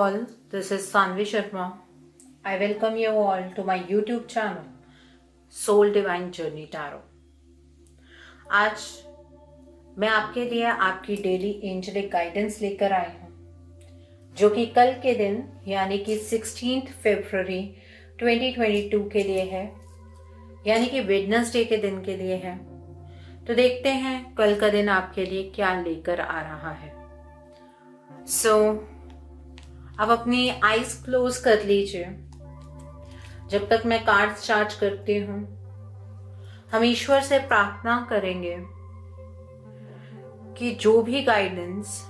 all, this is Sanvi Sharma. I welcome you all to my YouTube channel, Soul Divine Journey Tarot. आज मैं आपके लिए आपकी daily angelic guidance लेकर आई हूँ, जो कि कल के दिन यानी कि 16 फरवरी 2022 के लिए है, यानी कि वेडनेसडे के दिन के लिए है। तो देखते हैं कल का दिन आपके लिए क्या लेकर आ रहा है। अब अपनी आईज क्लोज कर लीजिए जब तक मैं कार्ड चार्ज करती हूँ। हम ईश्वर से प्रार्थना करेंगे कि जो भी गाइडेंस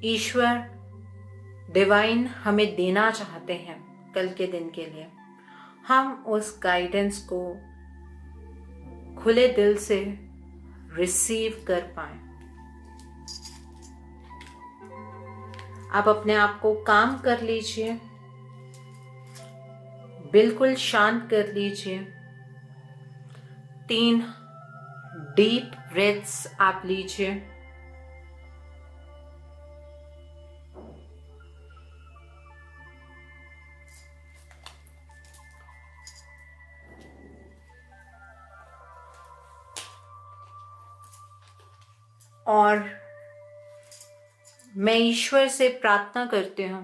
ईश्वर डिवाइन हमें देना चाहते हैं कल के दिन के लिए, हम उस गाइडेंस को खुले दिल से रिसीव कर पाएं। आप अपने आप को काम कर लीजिए, बिल्कुल शांत कर लीजिए। 3 डीप ब्रेथ्स आप लीजिए। और मैं ईश्वर से प्रार्थना करती हूँ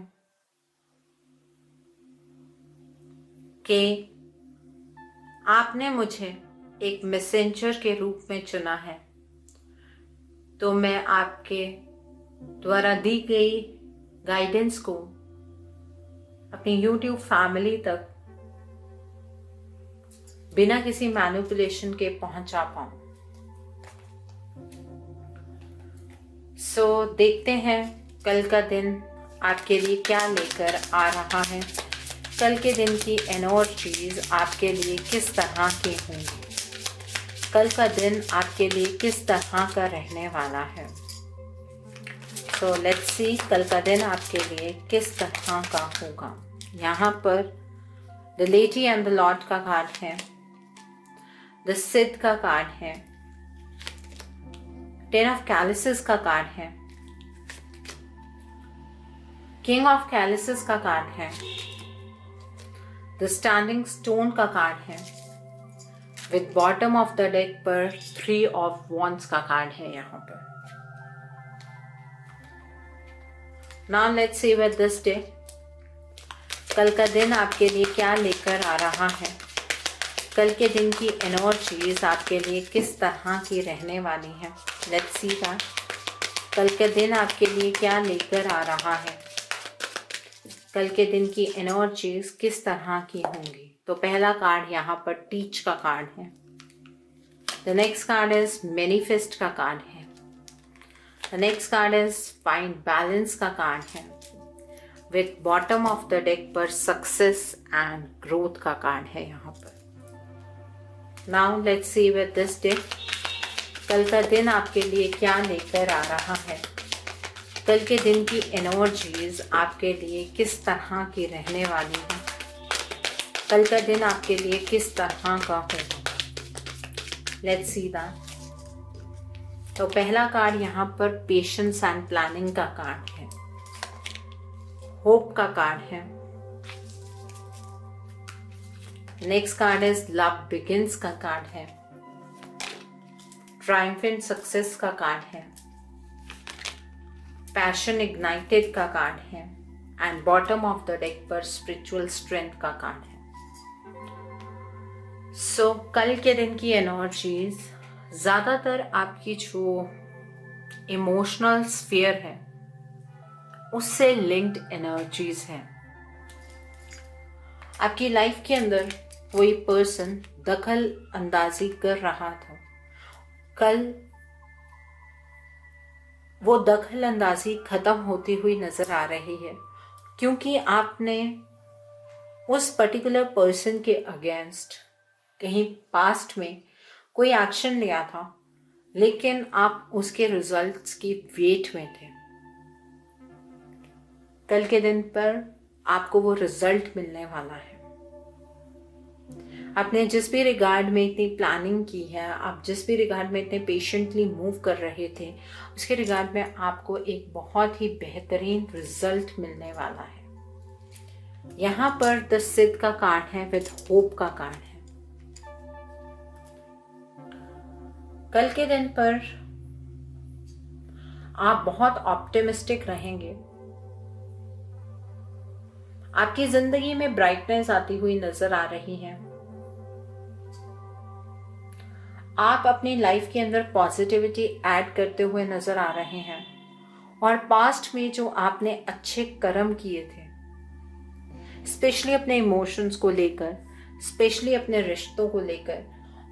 कि आपने मुझे एक मैसेंजर के रूप में चुना है, तो मैं आपके द्वारा दी गई गाइडेंस को अपनी YouTube फैमिली तक बिना किसी मैनिपुलेशन के पहुंचा पाऊं। देखते हैं कल का दिन आपके लिए क्या लेकर आ रहा है। कल के दिन की एनर्जीज आपके लिए किस तरह की होंगी, कल का दिन आपके लिए किस तरह का रहने वाला है। लेट्स सी कल का दिन आपके लिए किस तरह का होगा। यहाँ पर the lady and the Lord का कार्ड है, द सिद्ध का कार्ड है, 10 ऑफ कैलिसेस का कार्ड है, किंग ऑफ कैलिसेस का कार्ड है, द स्टैंडिंग स्टोन का कार्ड है, with bottom of the deck पर 3 ऑफ वॉन्ड्स का कार्ड है यहाँ पर। Now let's see with this day कल का दिन आपके लिए क्या लेकर आ रहा है। कल के दिन की एनर्जीज आपके लिए किस तरह की रहने वाली है। लेट्स सी दैट कल के दिन आपके लिए क्या लेकर आ रहा है, कल के दिन की एनर्जीज किस तरह की होंगी। तो पहला कार्ड यहाँ पर टीच का कार्ड है। The next card is manifest का कार्ड है। The next card is find balance का कार्ड है, with bottom of the deck पर सक्सेस एंड ग्रोथ का कार्ड है यहाँ पर। Now let's see with this day कल का दिन आपके लिए क्या लेकर आ रहा है। कल के दिन की एनर्जीज आपके लिए किस तरह की रहने वाली है, कल का दिन आपके लिए किस तरह का होगा। Let's see that. तो पहला कार्ड यहाँ पर पेशेंस एंड प्लानिंग का कार्ड है, होप का कार्ड है। Next card is love begins का कार्ड है, ट्रायम्फेंट सक्सेस का कार्ड है, पैशन इग्नाइटेड का कार्ड है, and bottom of the deck पर स्पिरिचुअल स्ट्रेंथ का कार्ड है। कल के दिन की एनर्जीज ज्यादातर आपकी जो इमोशनल स्फीयर है उससे लिंक्ड एनर्जीज है। आपकी लाइफ के अंदर कोई पर्सन दखल अंदाजी कर रहा था, कल वो दखल अंदाजी खत्म होती हुई नजर आ रही है, क्योंकि आपने उस पर्टिकुलर पर्सन के अगेंस्ट कहीं पास्ट में कोई एक्शन लिया था, लेकिन आप उसके रिजल्ट्स की वेट में थे। कल के दिन पर आपको वो रिजल्ट मिलने वाला है। आपने जिस भी रिगार्ड में इतनी प्लानिंग की है, आप जिस भी रिगार्ड में इतने पेशेंटली मूव कर रहे थे, उसके रिगार्ड में आपको एक बहुत ही बेहतरीन रिजल्ट मिलने वाला है। यहाँ पर द सिद्ध का कार्ड है, विद होप का कार्ड है। कल के दिन पर आप बहुत ऑप्टिमिस्टिक रहेंगे। आपकी जिंदगी में ब्राइटनेस आती हुई नजर आ रही है। आप अपनी लाइफ के अंदर पॉजिटिविटी ऐड करते हुए नजर आ रहे हैं और पास्ट में जो आपने अच्छे कर्म किए थे, स्पेशली अपने इमोशंस को लेकर, स्पेशली अपने रिश्तों को लेकर,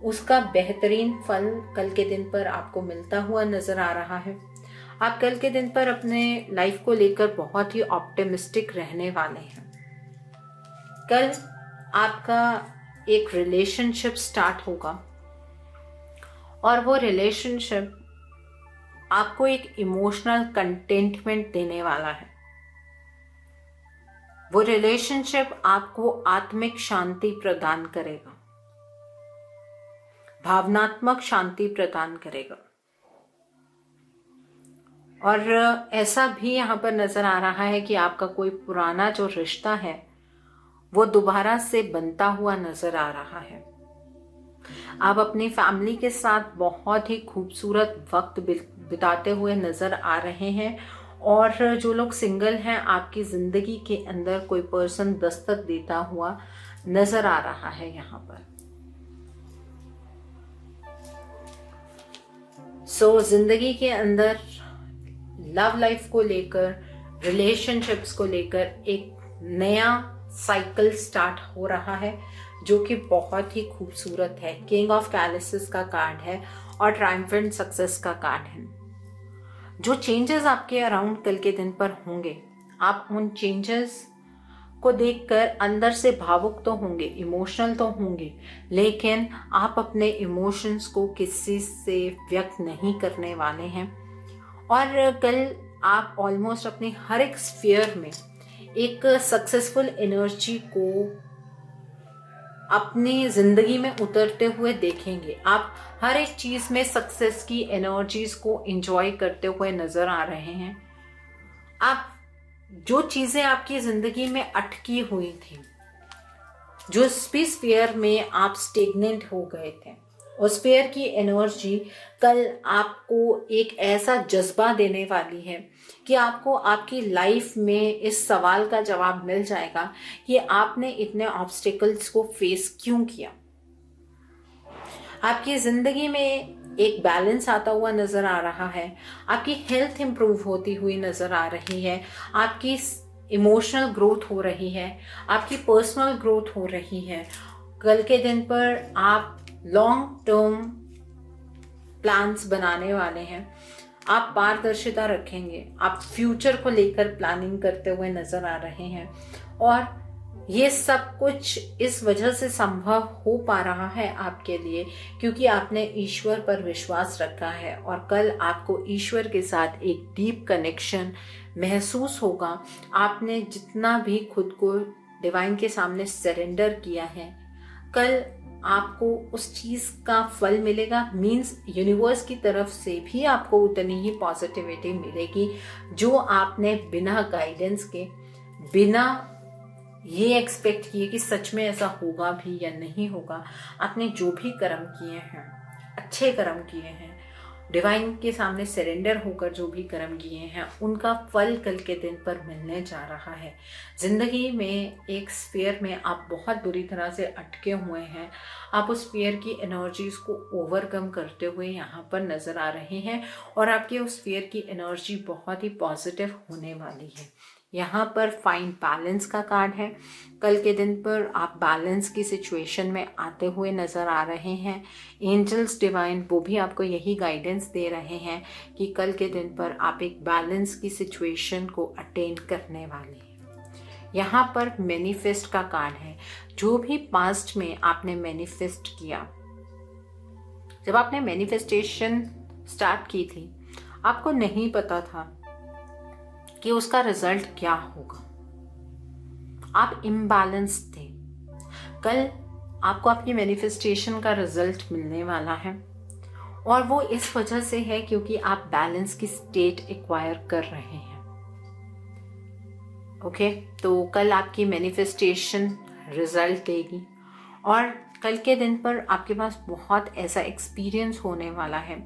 उसका बेहतरीन फल कल के दिन पर आपको मिलता हुआ नजर आ रहा है। आप कल के दिन पर अपने लाइफ को लेकर बहुत ही ऑप्टिमिस्टिक रहने वाले हैं। कल आपका एक रिलेशनशिप स्टार्ट होगा और वो रिलेशनशिप आपको एक इमोशनल कंटेंटमेंट देने वाला है। वो रिलेशनशिप आपको आत्मिक शांति प्रदान करेगा, भावनात्मक शांति प्रदान करेगा। और ऐसा भी यहाँ पर नजर आ रहा है कि आपका कोई पुराना जो रिश्ता है वो दोबारा से बनता हुआ नजर आ रहा है। आप अपनी फैमिली के साथ बहुत ही खूबसूरत वक्त बिताते हुए नजर आ रहे हैं और जो लोग सिंगल हैं, आपकी जिंदगी के अंदर कोई पर्सन दस्तक देता हुआ नजर आ रहा है यहाँ पर। जिंदगी के अंदर लव लाइफ को लेकर, रिलेशनशिप्स को लेकर एक नया साइकिल स्टार्ट हो रहा है जो कि बहुत ही खूबसूरत है। किंग ऑफ कैलिसेस का कार्ड है और ट्रायम्फेंट सक्सेस का कार्ड है। जो चेंजेस आपके अराउंड कल के दिन पर होंगे, आप उन चेंजेस को देखकर अंदर से भावुक तो होंगे, इमोशनल तो होंगे, लेकिन आप अपने इमोशंस को किसी से व्यक्त नहीं करने वाले हैं। और कल आप ऑलमोस्ट अपने हर एक स्फीयर में एक सक्सेसफुल एनर्जी को अपनी जिंदगी में उतरते हुए देखेंगे। आप हर एक चीज में सक्सेस की एनर्जीज को एंजॉय करते हुए नजर आ रहे हैं। आप जो चीजें आपकी जिंदगी में अटकी हुई थी, जो भी स्फीयर में आप स्टेगनेंट हो गए थे, उस स्फीयर की एनर्जी कल आपको एक ऐसा जज्बा देने वाली है कि आपको आपकी लाइफ में इस सवाल का जवाब मिल जाएगा कि आपने इतने ऑब्स्टिकल्स को फेस क्यों किया। आपकी जिंदगी में एक बैलेंस आता हुआ नजर आ रहा है। आपकी हेल्थ इंप्रूव होती हुई नजर आ रही है। आपकी इमोशनल ग्रोथ हो रही है। आपकी पर्सनल ग्रोथ हो रही है। कल के दिन पर आप लॉन्ग टर्म प्लान्स बनाने वाले हैं। आप पारदर्शिता रखेंगे। आप फ्यूचर को लेकर प्लानिंग करते हुए नजर आ रहे हैं और ये सब कुछ इस वजह से संभव हो पा रहा है आपके लिए क्योंकि आपने ईश्वर पर विश्वास रखा है और कल आपको ईश्वर के साथ एक डीप कनेक्शन महसूस होगा। आपने जितना भी खुद को डिवाइन के सामने सरेंडर किया है, कल आपको उस चीज का फल मिलेगा। मीन्स यूनिवर्स की तरफ से भी आपको उतनी ही पॉजिटिविटी मिलेगी जो आपने बिना गाइडेंस के, बिना ये एक्सपेक्ट किए कि सच में ऐसा होगा भी या नहीं होगा, आपने जो भी कर्म किए हैं, अच्छे कर्म किए हैं, डिवाइन के सामने सरेंडर होकर जो भी कर्म किए हैं, उनका फल कल के दिन पर मिलने जा रहा है। जिंदगी में एक स्फीयर में आप बहुत बुरी तरह से अटके हुए हैं। आप उस स्फीयर की एनर्जीज को ओवरकम करते हुए यहाँ पर नजर आ रहे हैं और आपकी उस स्फीयर की एनर्जी बहुत ही पॉजिटिव होने वाली है। यहाँ पर फाइंड बैलेंस का कार्ड है। कल के दिन पर आप बैलेंस की सिचुएशन में आते हुए नजर आ रहे हैं। एंजल्स डिवाइन वो भी आपको यही गाइडेंस दे रहे हैं कि कल के दिन पर आप एक बैलेंस की सिचुएशन को अटेन करने वाले हैं। यहाँ पर मैनिफेस्ट का कार्ड है। जो भी पास्ट में आपने मैनिफेस्ट किया, जब आपने मैनिफेस्टेशन स्टार्ट की थी, आपको नहीं पता था कि उसका रिजल्ट क्या होगा। आप इम्बैलेंस थे। कल आपको आपकी मैनिफेस्टेशन का रिजल्ट मिलने वाला है, और वो इस वजह से है क्योंकि आप बैलेंस की स्टेट एक्वायर कर रहे हैं। ओके, तो कल आपकी मैनिफेस्टेशन रिजल्ट देगी, और कल के दिन पर आपके पास बहुत ऐसा एक्सपीरियंस होने वाला है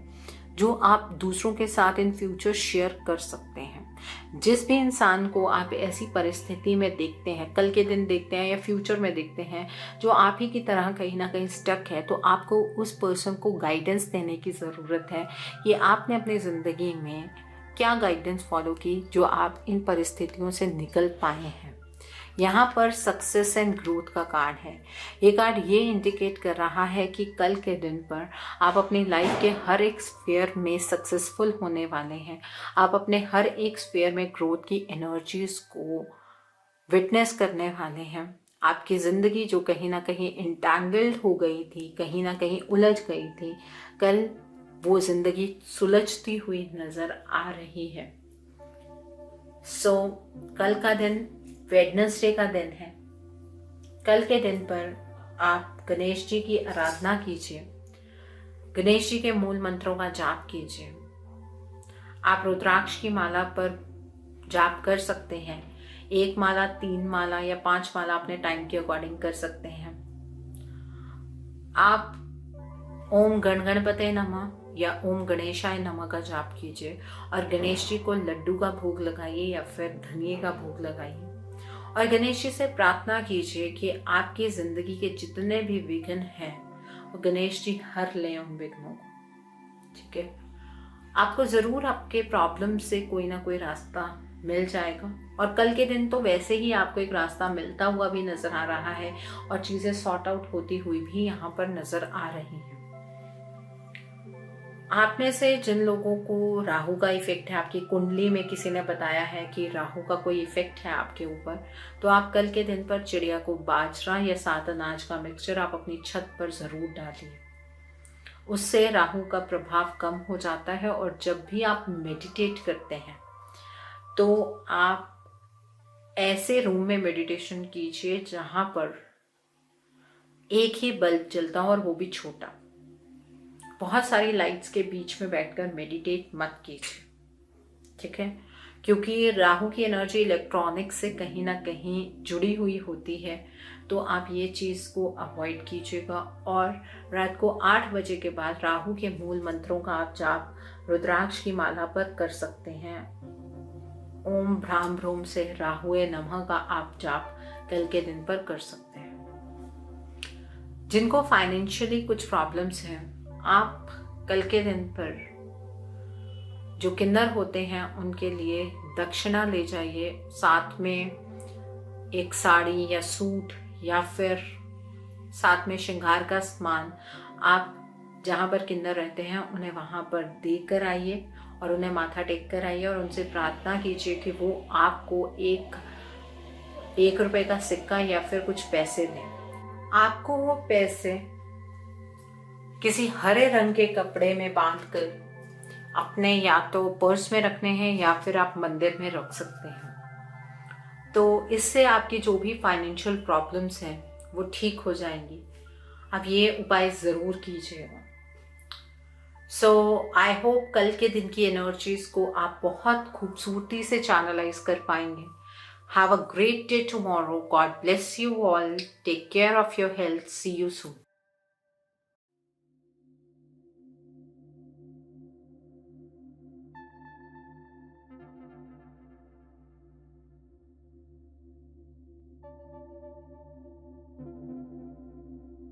जो आप दूसरों के साथ इन फ्यूचर शेयर कर सकते हैं। जिस भी इंसान को आप ऐसी परिस्थिति में देखते हैं, कल के दिन देखते हैं या फ्यूचर में देखते हैं, जो आप ही की तरह कहीं ना कहीं स्टक है, तो आपको उस पर्सन को गाइडेंस देने की ज़रूरत है कि आपने अपनी ज़िंदगी में क्या गाइडेंस फॉलो की जो आप इन परिस्थितियों से निकल पाए हैं। यहाँ पर सक्सेस एंड ग्रोथ का कार्ड है। ये कार्ड ये इंडिकेट कर रहा है कि कल के दिन पर आप अपनी लाइफ के हर एक स्फीयर में सक्सेसफुल होने वाले हैं। आप अपने हर एक स्फीयर में ग्रोथ की एनर्जीज को विटनेस करने वाले हैं। आपकी ज़िंदगी जो कहीं ना कहीं इंटैंगल्ड हो गई थी, कहीं ना कहीं उलझ गई थी, कल वो ज़िंदगी सुलझती हुई नज़र आ रही है। कल का दिन वेडनेसडे का दिन है। कल के दिन पर आप गणेश जी की आराधना कीजिए, गणेश जी के मूल मंत्रों का जाप कीजिए। आप रुद्राक्ष की माला पर जाप कर सकते हैं। 1 माला, 3 माला या 5 माला अपने टाइम के अकॉर्डिंग कर सकते हैं। आप ओम गण गणपते नमः या ओम गणेशाय नमः का जाप कीजिए, और गणेश जी को लड्डू का भोग लगाइए या फिर धनिये का भोग लगाइए, और गणेश जी से प्रार्थना कीजिए कि आपकी जिंदगी के जितने भी विघ्न हैं वो गणेश जी हर लें उन विघ्नों को। ठीक है, आपको जरूर आपके प्रॉब्लम से कोई ना कोई रास्ता मिल जाएगा, और कल के दिन तो वैसे ही आपको एक रास्ता मिलता हुआ भी नजर आ रहा है, और चीजें सॉर्ट आउट होती हुई भी यहाँ पर नजर आ रही हैं। आप में से जिन लोगों को राहु का इफेक्ट है, आपकी कुंडली में किसी ने बताया है कि राहु का कोई इफेक्ट है आपके ऊपर, तो आप कल के दिन पर चिड़िया को बाजरा या 7 अनाज का मिक्सचर आप अपनी छत पर जरूर डालिए। उससे राहु का प्रभाव कम हो जाता है। और जब भी आप मेडिटेट करते हैं तो आप ऐसे रूम में मेडिटेशन कीजिए जहां पर एक ही बल्ब जलता हो, और वो भी छोटा। बहुत सारी लाइट्स के बीच में बैठकर मेडिटेट मत कीजिए, ठीक है, क्योंकि राहु की एनर्जी इलेक्ट्रॉनिक्स से कहीं ना कहीं जुड़ी हुई होती है। तो आप ये चीज़ को अवॉइड कीजिएगा। और रात को 8 बजे के बाद राहु के मूल मंत्रों का आप जाप रुद्राक्ष की माला पर कर सकते हैं। ओम भ्राम भ्रूम से राहुए नमः का आप जाप कल के दिन पर कर सकते हैं। जिनको फाइनेंशियली कुछ प्रॉब्लम्स हैं, आप कल के दिन पर जो किन्नर होते हैं उनके लिए दक्षिणा ले जाइए, साथ में एक साड़ी या सूट या फिर साथ में श्रृंगार का सामान। आप जहाँ पर किन्नर रहते हैं उन्हें वहाँ पर दे कर आइए, और उन्हें माथा टेक कर आइए, और उनसे प्रार्थना कीजिए कि वो आपको एक रुपए का सिक्का या फिर कुछ पैसे दें। आपको वो पैसे किसी हरे रंग के कपड़े में बांधकर अपने या तो पर्स में रखने हैं या फिर आप मंदिर में रख सकते हैं। तो इससे आपकी जो भी फाइनेंशियल प्रॉब्लम्स हैं वो ठीक हो जाएंगी। आप ये उपाय ज़रूर कीजिएगा। आई होप कल के दिन की एनर्जीज को आप बहुत खूबसूरती से चैनलाइज कर पाएंगे। Have a great day tomorrow. God bless you all. Take care of your health. See you soon.